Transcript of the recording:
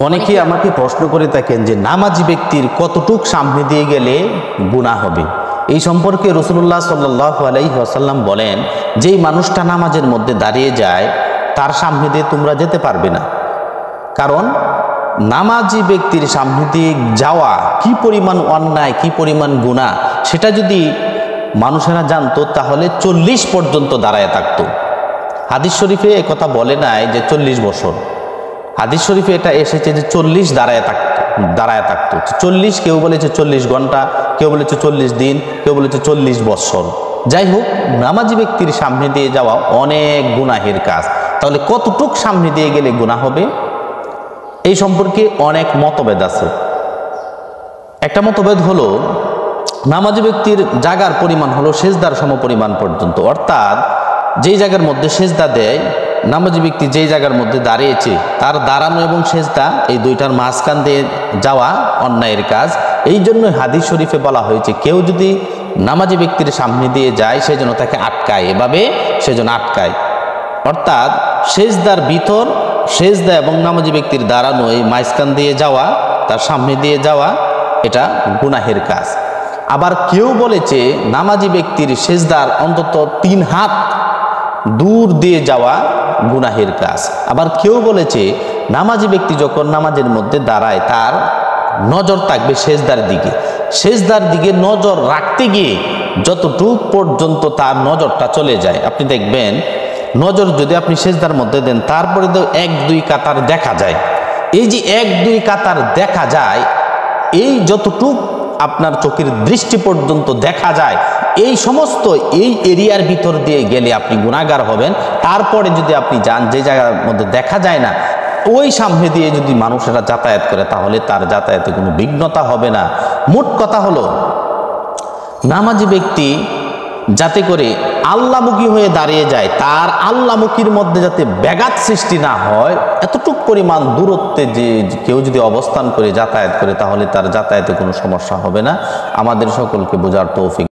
অনেকেই আমাকে প্রশ্ন করে থাকেন যে নামাজি ব্যক্তির কতটুক সামনে দিয়ে গেলে গুনাহ হবে। এই সম্পর্কে রাসূলুল্লাহ সাল্লাল্লাহু আলাইহি ওয়াসাল্লাম বলেন, যেই মানুষটা নামাজের মধ্যে দাঁড়িয়ে যায় তার সামনে দিয়ে তোমরা যেতে পারবে না। কারণ নামাজি ব্যক্তির সামনে দিয়ে যাওয়া কি পরিমাণ অন্যায়, কি পরিমাণ গুনাহ, সেটা যদি মানুষেরা জানতো তাহলে 40 পর্যন্ত দাঁড়ায় থাকতো। হাদিস শরীফে একথা বলে নাই যে 40 বছর, হাদিস শরীফে এটা এসেছে যে 40 দাঁড়ায় থাকতো। 40, কেউ বলেছে 40 ঘন্টা, কেউ বলেছে 40 দিন, কেউ বলেছে 40 বছর। যাই হোক, নামাজি ব্যক্তির সামনে দিয়ে যাওয়া অনেক গুনাহের কাজ। তাহলে কতটুক সামনে দিয়ে গেলে গুনাহ হবে, এই সম্পর্কে অনেক মতভেদ আছে। একটা মতভেদ হলো নামাজি ব্যক্তির জায়গার পরিমাণ হলো সেজদার সমপরিমাণ পর্যন্ত, অর্থাৎ যেই জায়গার মধ্যে সেজদা দেয় নামাজি ব্যক্তি, যেই জায়গার মধ্যে দাঁড়িয়েছে তার দাঁড়ানো এবং সেজদা এই দুইটার মাঝখান দিয়ে যাওয়া অন্যায়ের কাজ। এই জন্য হাদিস শরীফে বলা হয়েছে কেউ যদি নামাজি ব্যক্তির সামনে দিয়ে যায় সে যেন তাকে আটকায়, এভাবে সে যেন আটকায়। অর্থাৎ সেজদার ভিতর সেজদা এবং নামাজি ব্যক্তির দাঁড়ানো এই মাঝখান দিয়ে যাওয়া, তার সামনে দিয়ে যাওয়া, এটা গুনাহের কাজ। আবার কেউ বলেছে নামাজি ব্যক্তির সেজদার অন্তত 3 হাত দূর দিয়ে যাওয়া গুনাহের কাজ। আবার কেউ বলেছে নামাজি ব্যক্তি যখন নামাজের মধ্যে দাঁড়ায় তার নজর থাকবে সেজদার দিকে, সেজদার দিকে নজর রাখতে গিয়ে যতটুক পর্যন্ত তার নজরটা চলে যায়, আপনি দেখবেন নজর যদি আপনি সেজদার মধ্যে দেন তারপরে তো 1-2 কাতার দেখা যায়। এই যে 1-2 কাতার দেখা যায়, এই যতটুক আপনার চোখের দৃষ্টি পর্যন্ত দেখা যায়, এই সমস্ত এই এরিয়ার ভিতর দিয়ে গেলে আপনি গুনাহগার হবেন। তারপরে যদি আপনি যান যে জায়গার মধ্যে দেখা যায় না, ওই সামনে দিয়ে যদি মানুষেরা যাতায়াত করে তাহলে তার যাতায়াতে কোনো বিঘ্নতা হবে না। মোট কথা হলো নামাজি ব্যক্তি যাতে করে আল্লাহমুখী হয়ে দাঁড়িয়ে যায়, তার আল্লাহমুখীর মধ্যে যাতে ব্যাঘাত সৃষ্টি না হয়, এতটুক পরিমাণ দূরত্বে যে কেউ যদি অবস্থান করে যাতায়াত করে তাহলে তার যাতায়াতে কোনো সমস্যা হবে না। আমাদের সকলকে বোঝার তৌফিক